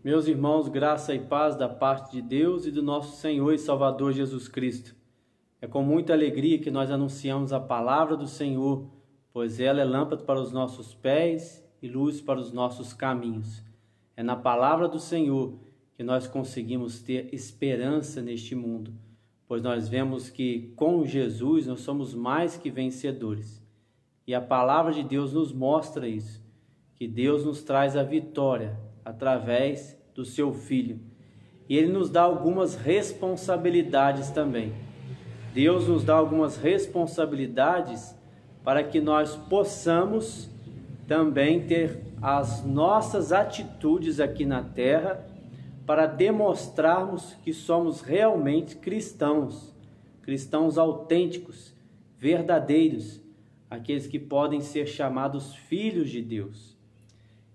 Meus irmãos, graça e paz da parte de Deus e do nosso Senhor e Salvador Jesus Cristo. É com muita alegria que nós anunciamos a palavra do Senhor, pois ela é lâmpada para os nossos pés e luz para os nossos caminhos. É na palavra do Senhor que nós conseguimos ter esperança neste mundo, pois nós vemos que com Jesus nós somos mais que vencedores. E a palavra de Deus nos mostra isso, que Deus nos traz a vitória através do seu Filho. E Ele nos dá algumas responsabilidades também. Deus nos dá algumas responsabilidades para que nós possamos também ter as nossas atitudes aqui na terra para demonstrarmos que somos realmente cristãos, cristãos autênticos, verdadeiros, aqueles que podem ser chamados filhos de Deus.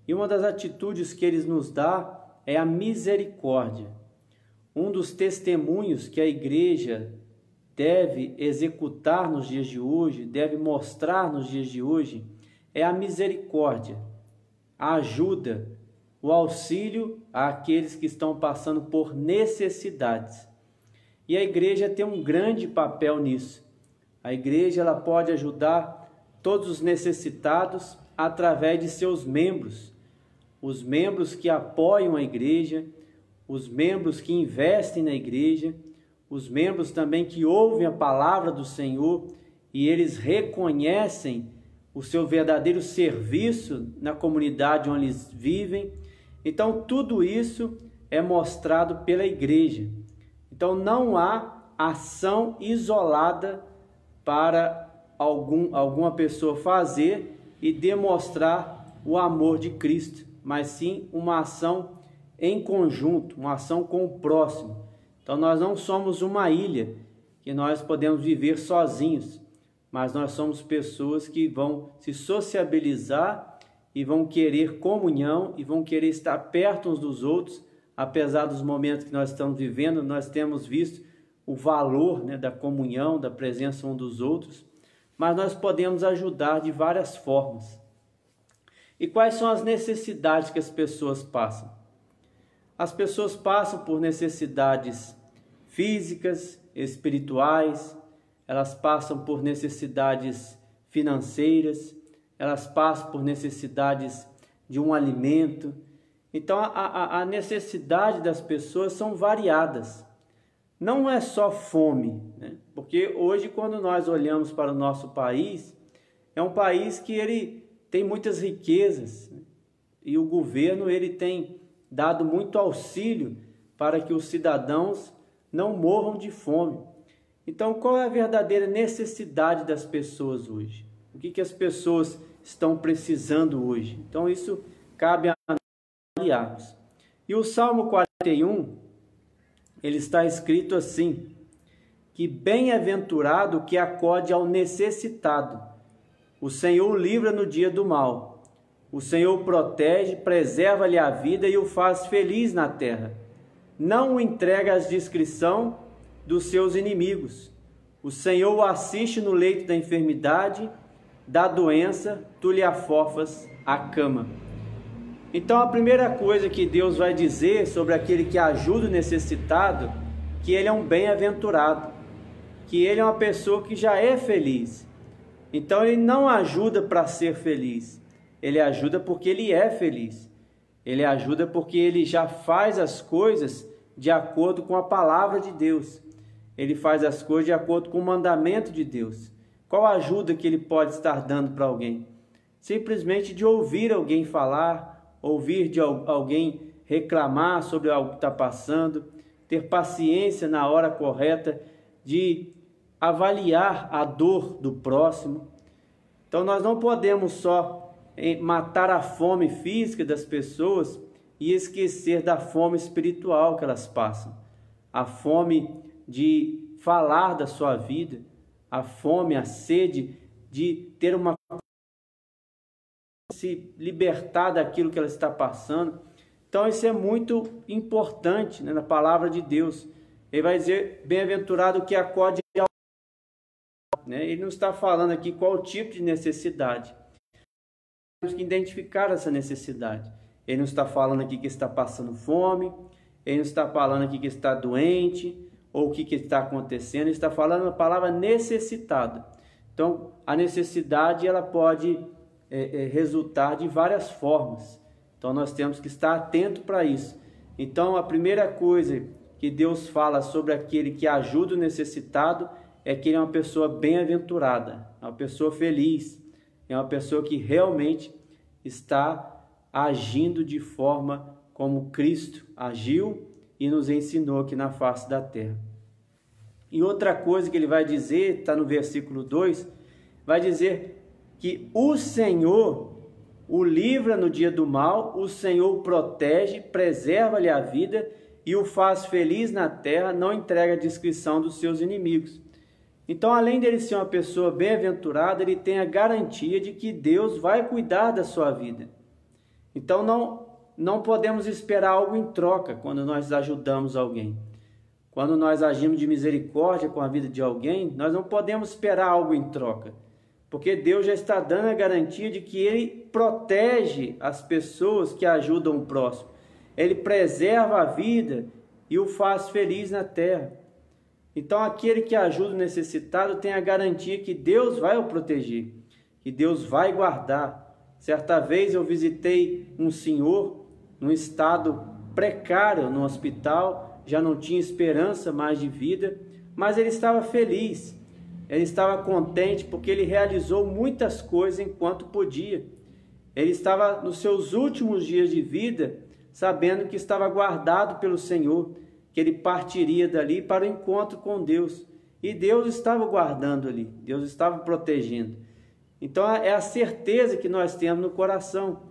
E uma das atitudes que Ele nos dá é a misericórdia. Um dos testemunhos que a igreja deve executar nos dias de hoje, deve mostrar nos dias de hoje, é a misericórdia, a ajuda, o auxílio àqueles que estão passando por necessidades. E a igreja tem um grande papel nisso. A igreja ela pode ajudar todos os necessitados através de seus membros. Os membros que apoiam a igreja, os membros que investem na igreja, os membros também que ouvem a palavra do Senhor e eles reconhecem o seu verdadeiro serviço na comunidade onde eles vivem. Então, tudo isso é mostrado pela igreja. Então, não há ação isolada para alguma pessoa fazer e demonstrar o amor de Cristo, mas sim uma ação em conjunto, uma ação com o próximo. Então nós não somos uma ilha que nós podemos viver sozinhos, mas nós somos pessoas que vão se sociabilizar e vão querer comunhão e vão querer estar perto uns dos outros. Apesar dos momentos que nós estamos vivendo, nós temos visto o valor, da comunhão, da presença uns dos outros, mas nós podemos ajudar de várias formas. E quais são as necessidades que as pessoas passam? As pessoas passam por necessidades físicas, espirituais, elas passam por necessidades financeiras, elas passam por necessidades de um alimento. Então, a necessidade das pessoas são variadas. Não é só fome, porque hoje, quando nós olhamos para o nosso país, é um país que ele tem muitas riquezas, e o governo ele tem dado muito auxílio para que os cidadãos não morram de fome. Então, qual é a verdadeira necessidade das pessoas hoje? O que as pessoas estão precisando hoje? Então, isso cabe a avaliarmos. E o Salmo 41, ele está escrito assim, que bem-aventurado o que acode ao necessitado. O Senhor o livra no dia do mal. O Senhor o protege, preserva-lhe a vida e o faz feliz na terra. Não o entrega à discrição dos seus inimigos. O Senhor o assiste no leito da enfermidade, da doença, tu lhe afofas a cama. Então a primeira coisa que Deus vai dizer sobre aquele que ajuda o necessitado, que ele é um bem-aventurado, que ele é uma pessoa que já é feliz. Então ele não ajuda para ser feliz, ele ajuda porque ele é feliz, ele ajuda porque ele já faz as coisas de acordo com a palavra de Deus, ele faz as coisas de acordo com o mandamento de Deus. Qual a ajuda que ele pode estar dando para alguém? Simplesmente de ouvir alguém falar, ouvir de alguém reclamar sobre algo que está passando, ter paciência na hora correta de avaliar a dor do próximo. Então nós não podemos só matar a fome física das pessoas e esquecer da fome espiritual que elas passam. A fome de falar da sua vida, a fome, a sede de ter se libertar daquilo que ela está passando. Então isso é muito importante, na palavra de Deus. Ele vai dizer, bem-aventurado que acode ao... Ele não está falando aqui qual tipo de necessidade. Temos que identificar essa necessidade. Ele não está falando aqui que está passando fome, ele não está falando aqui que está doente, ou o que está acontecendo, ele está falando a palavra necessitado. Então, a necessidade ela pode resultar de várias formas. Então, nós temos que estar atento para isso. Então, a primeira coisa que Deus fala sobre aquele que ajuda o necessitado é que ele é uma pessoa bem-aventurada, uma pessoa feliz, é uma pessoa que realmente está agindo de forma como Cristo agiu e nos ensinou aqui na face da terra. E outra coisa que ele vai dizer, está no versículo 2, vai dizer que o Senhor o livra no dia do mal, o Senhor o protege, preserva-lhe a vida e o faz feliz na terra, não entrega a discrição dos seus inimigos. Então, além dele ser uma pessoa bem-aventurada, ele tem a garantia de que Deus vai cuidar da sua vida. Então, não podemos esperar algo em troca quando nós ajudamos alguém. Quando nós agimos de misericórdia com a vida de alguém, nós não podemos esperar algo em troca. Porque Deus já está dando a garantia de que Ele protege as pessoas que ajudam o próximo. Ele preserva a vida e o faz feliz na terra. Então, aquele que ajuda o necessitado tem a garantia que Deus vai o proteger, que Deus vai guardar. Certa vez eu visitei um senhor num estado precário no hospital, já não tinha esperança mais de vida, mas ele estava feliz, ele estava contente porque ele realizou muitas coisas enquanto podia. Ele estava nos seus últimos dias de vida, sabendo que estava guardado pelo Senhor, que ele partiria dali para o encontro com Deus. E Deus estava guardando ali, Deus estava protegendo. Então é a certeza que nós temos no coração.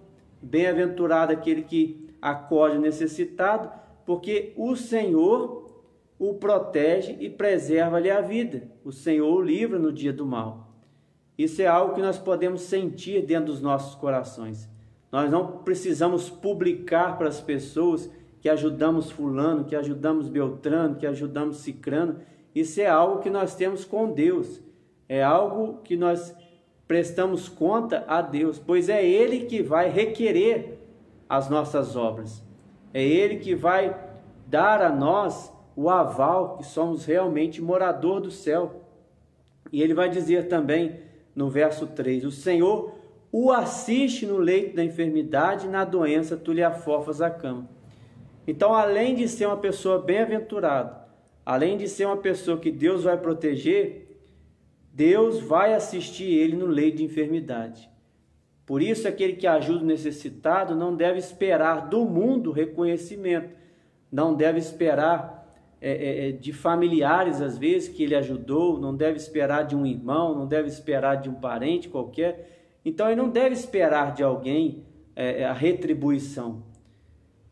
Bem-aventurado aquele que acode o necessitado, porque o Senhor o protege e preserva-lhe a vida. O Senhor o livra no dia do mal. Isso é algo que nós podemos sentir dentro dos nossos corações. Nós não precisamos publicar para as pessoas que ajudamos fulano, que ajudamos Beltrano, que ajudamos Cicrano. Isso é algo que nós temos com Deus. É algo que nós prestamos conta a Deus, pois é Ele que vai requerer as nossas obras. É Ele que vai dar a nós o aval que somos realmente morador do céu. E Ele vai dizer também no verso 3, o Senhor o assiste no leito da enfermidade, na doença tu lhe afofas a cama. Então, além de ser uma pessoa bem-aventurada, além de ser uma pessoa que Deus vai proteger, Deus vai assistir ele no leito de enfermidade. Por isso, aquele que ajuda o necessitado não deve esperar do mundo reconhecimento, não deve esperar de familiares, às vezes, que ele ajudou, não deve esperar de um irmão, não deve esperar de um parente qualquer. Então, ele não deve esperar de alguém a retribuição.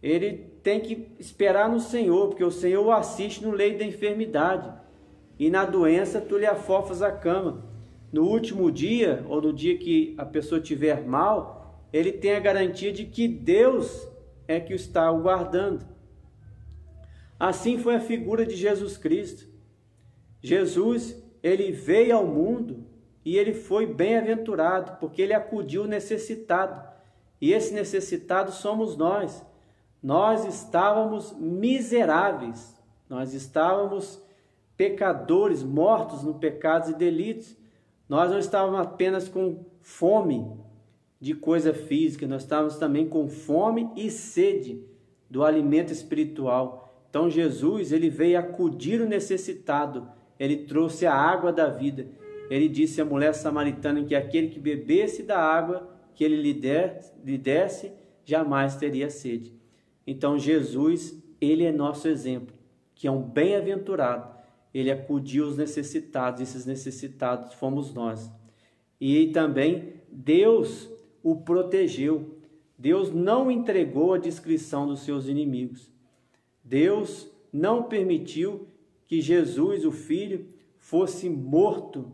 Ele tem que esperar no Senhor, porque o Senhor o assiste no leito da enfermidade. E na doença tu lhe afofas a cama. No último dia, ou no dia que a pessoa estiver mal, ele tem a garantia de que Deus é que o está guardando. Assim foi a figura de Jesus Cristo. Jesus, ele veio ao mundo e ele foi bem-aventurado, porque ele acudiu o necessitado. E esse necessitado somos nós. Nós estávamos miseráveis, nós estávamos pecadores, mortos no pecados e delitos. Nós não estávamos apenas com fome de coisa física, nós estávamos também com fome e sede do alimento espiritual. Então Jesus, ele veio acudir o necessitado, ele trouxe a água da vida. Ele disse à mulher samaritana que aquele que bebesse da água que ele lhe desse, jamais teria sede. Então Jesus, ele é nosso exemplo, que é um bem-aventurado. Ele acudiu os necessitados, esses necessitados fomos nós. E também Deus o protegeu. Deus não entregou a discrição dos seus inimigos. Deus não permitiu que Jesus, o Filho, fosse morto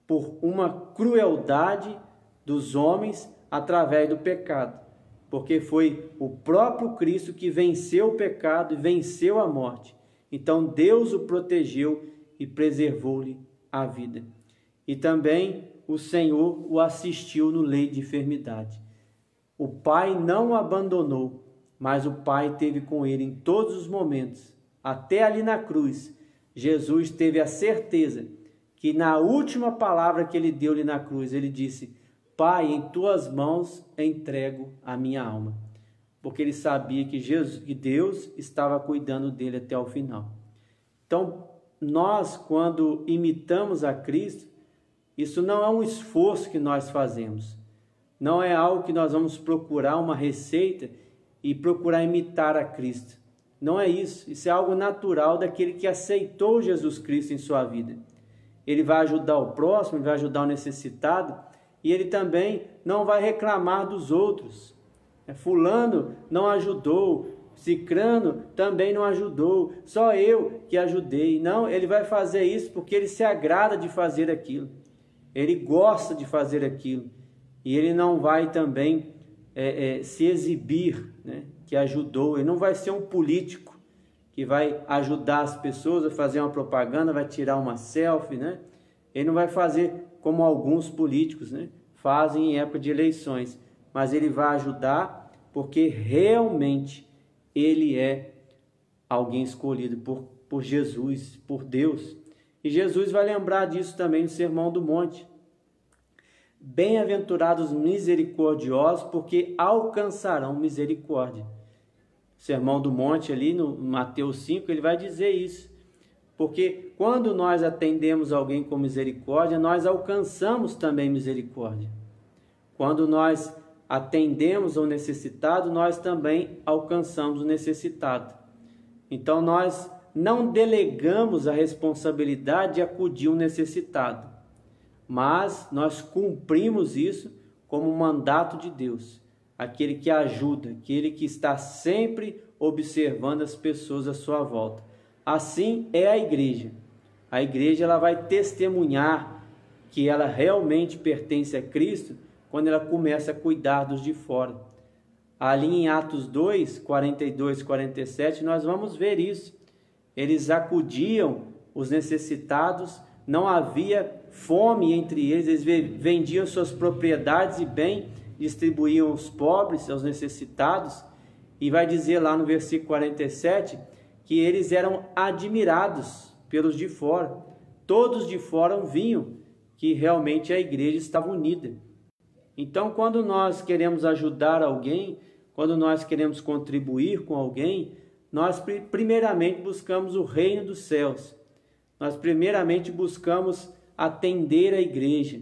por uma crueldade dos homens através do pecado. Porque foi o próprio Cristo que venceu o pecado e venceu a morte. Então Deus o protegeu e preservou-lhe a vida. E também o Senhor o assistiu no leito de enfermidade. O Pai não o abandonou, mas o Pai esteve com ele em todos os momentos. Até ali na cruz, Jesus teve a certeza que na última palavra que ele deu ali na cruz, ele disse: Pai, em tuas mãos entrego a minha alma. Porque ele sabia que Deus estava cuidando dele até o final. Então, nós, quando imitamos a Cristo, isso não é um esforço que nós fazemos. Não é algo que nós vamos procurar uma receita e procurar imitar a Cristo. Não é isso. Isso é algo natural daquele que aceitou Jesus Cristo em sua vida. Ele vai ajudar o próximo, ele vai ajudar o necessitado, e ele também não vai reclamar dos outros. Fulano não ajudou, cicrano também não ajudou, só eu que ajudei. Não, ele vai fazer isso porque ele se agrada de fazer aquilo. Ele gosta de fazer aquilo. E ele não vai também se exibir, né, que ajudou. Ele não vai ser um político que vai ajudar as pessoas a fazer uma propaganda, vai tirar uma selfie, né? Ele não vai fazer como alguns políticos, né, fazem em época de eleições. Mas ele vai ajudar porque realmente ele é alguém escolhido por Jesus, por Deus. E Jesus vai lembrar disso também no Sermão do Monte. Bem-aventurados misericordiosos, porque alcançarão misericórdia. Sermão do Monte ali no Mateus 5, ele vai dizer isso. Porque quando nós atendemos alguém com misericórdia, nós alcançamos também misericórdia. Quando nós atendemos ao necessitado, nós também alcançamos o necessitado. Então nós não delegamos a responsabilidade de acudir um necessitado, mas nós cumprimos isso como um mandato de Deus. Aquele que ajuda, aquele que está sempre observando as pessoas à sua volta. Assim é a igreja. A igreja ela vai testemunhar que ela realmente pertence a Cristo quando ela começa a cuidar dos de fora. Ali em Atos 2, 42, 47, nós vamos ver isso. Eles acudiam os necessitados, não havia fome entre eles, eles vendiam suas propriedades e bem, distribuíam aos pobres, aos necessitados, e vai dizer lá no versículo 47, que eles eram admirados pelos de fora. Todos de fora viam que realmente a igreja estava unida. Então, quando nós queremos ajudar alguém, quando nós queremos contribuir com alguém, nós primeiramente buscamos o reino dos céus. Nós primeiramente buscamos atender a igreja.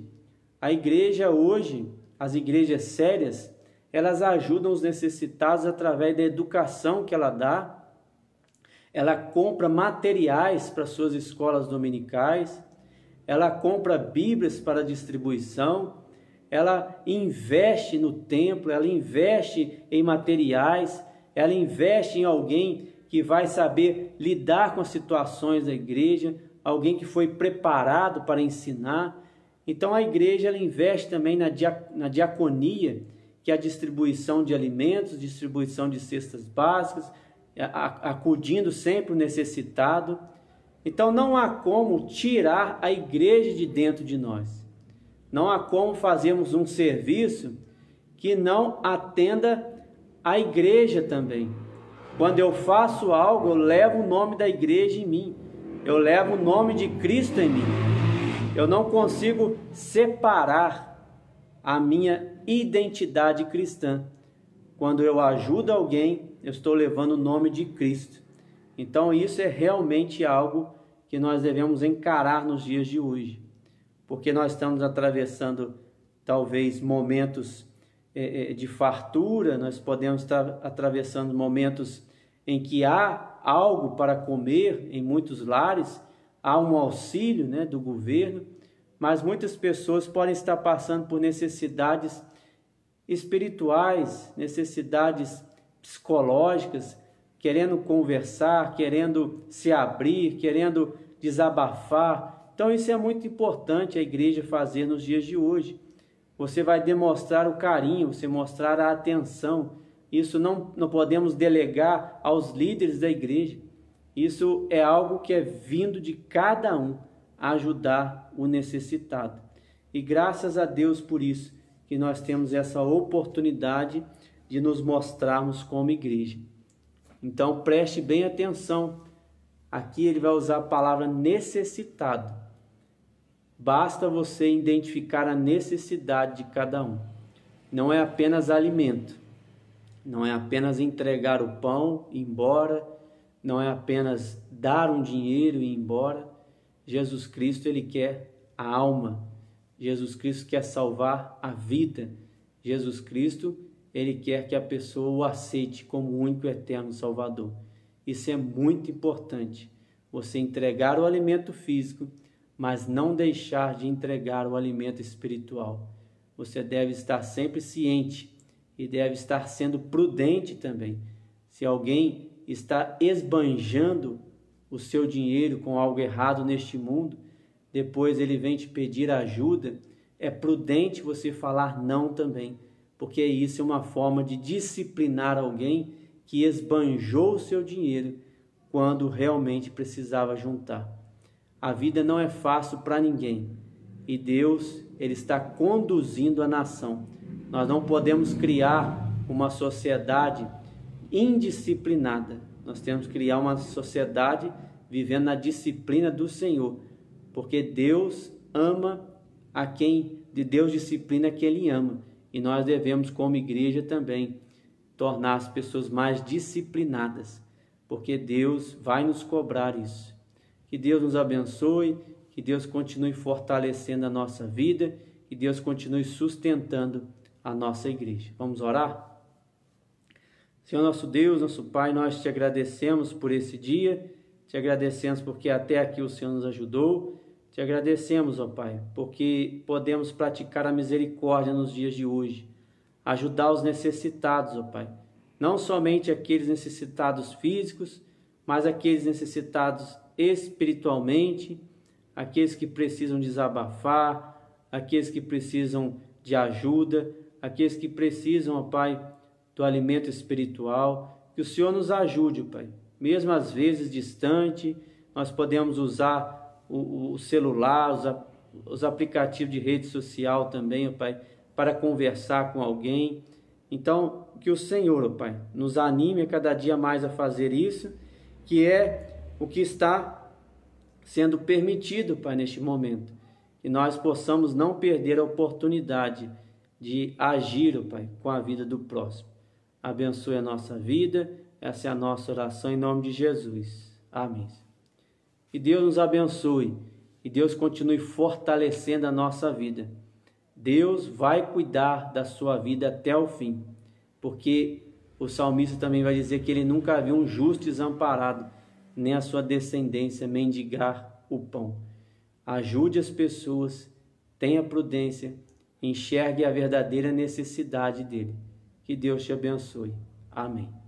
A igreja hoje, as igrejas sérias, elas ajudam os necessitados através da educação que ela dá. Ela compra materiais para suas escolas dominicais. Ela compra Bíblias para distribuição. Ela investe no templo, ela investe em materiais, ela investe em alguém que vai saber lidar com as situações da igreja, alguém que foi preparado para ensinar. Então a igreja ela investe também na diaconia, que é a distribuição de alimentos, distribuição de cestas básicas, acudindo sempre o necessitado. Então não há como tirar a igreja de dentro de nós. Não há como fazermos um serviço que não atenda a igreja também. Quando eu faço algo, eu levo o nome da igreja em mim. Eu levo o nome de Cristo em mim. Eu não consigo separar a minha identidade cristã. Quando eu ajudo alguém, eu estou levando o nome de Cristo. Então isso é realmente algo que nós devemos encarar nos dias de hoje. Porque nós estamos atravessando talvez momentos de fartura, nós podemos estar atravessando momentos em que há algo para comer em muitos lares, há um auxílio, né, do governo, mas muitas pessoas podem estar passando por necessidades espirituais, necessidades psicológicas, querendo conversar, querendo se abrir, querendo desabafar. Então isso é muito importante a igreja fazer nos dias de hoje. Você vai demonstrar o carinho, você mostrar a atenção. Isso não podemos delegar aos líderes da igreja. Isso é algo que é vindo de cada um a ajudar o necessitado. E graças a Deus por isso, que nós temos essa oportunidade de nos mostrarmos como igreja. Então preste bem atenção. Aqui ele vai usar a palavra necessitado. Basta você identificar a necessidade de cada um. Não é apenas alimento, não é apenas entregar o pão e ir embora, não é apenas dar um dinheiro e ir embora. Jesus Cristo, ele quer a alma. Jesus Cristo quer salvar a vida. Jesus Cristo, ele quer que a pessoa o aceite como o único e eterno Salvador. Isso é muito importante. Você entregar o alimento físico, mas não deixar de entregar o alimento espiritual. Você deve estar sempre ciente e deve estar sendo prudente também. Se alguém está esbanjando o seu dinheiro com algo errado neste mundo, depois ele vem te pedir ajuda, é prudente você falar não também, porque isso é uma forma de disciplinar alguém que esbanjou o seu dinheiro quando realmente precisava juntar. A vida não é fácil para ninguém e Deus, ele está conduzindo a nação. Nós não podemos criar uma sociedade indisciplinada. Nós temos que criar uma sociedade vivendo na disciplina do Senhor, porque Deus ama a quem de Deus disciplina quem Ele ama, e nós devemos como igreja também tornar as pessoas mais disciplinadas, porque Deus vai nos cobrar isso. Que Deus nos abençoe, que Deus continue fortalecendo a nossa vida, que Deus continue sustentando a nossa igreja. Vamos orar? Senhor nosso Deus, nosso Pai, nós te agradecemos por esse dia, te agradecemos porque até aqui o Senhor nos ajudou, te agradecemos, ó Pai, porque podemos praticar a misericórdia nos dias de hoje, ajudar os necessitados, ó Pai, não somente aqueles necessitados físicos, mas aqueles necessitados espiritualmente, aqueles que precisam desabafar, aqueles que precisam de ajuda, aqueles que precisam, ó Pai, do alimento espiritual. Que o Senhor nos ajude, ó Pai, mesmo às vezes distante, nós podemos usar o celular, os aplicativos de rede social também, ó Pai, para conversar com alguém. Então, que o Senhor, ó Pai, nos anime a cada dia mais a fazer isso, que é o que está sendo permitido, Pai, neste momento. Que nós possamos não perder a oportunidade de agir, ó Pai, com a vida do próximo. Abençoe a nossa vida, essa é a nossa oração em nome de Jesus. Amém. Que Deus nos abençoe e Deus continue fortalecendo a nossa vida. Deus vai cuidar da sua vida até o fim, porque o salmista também vai dizer que ele nunca viu um justo desamparado, nem a sua descendência mendigar o pão. Ajude as pessoas, tenha prudência, enxergue a verdadeira necessidade dele. Que Deus te abençoe. Amém.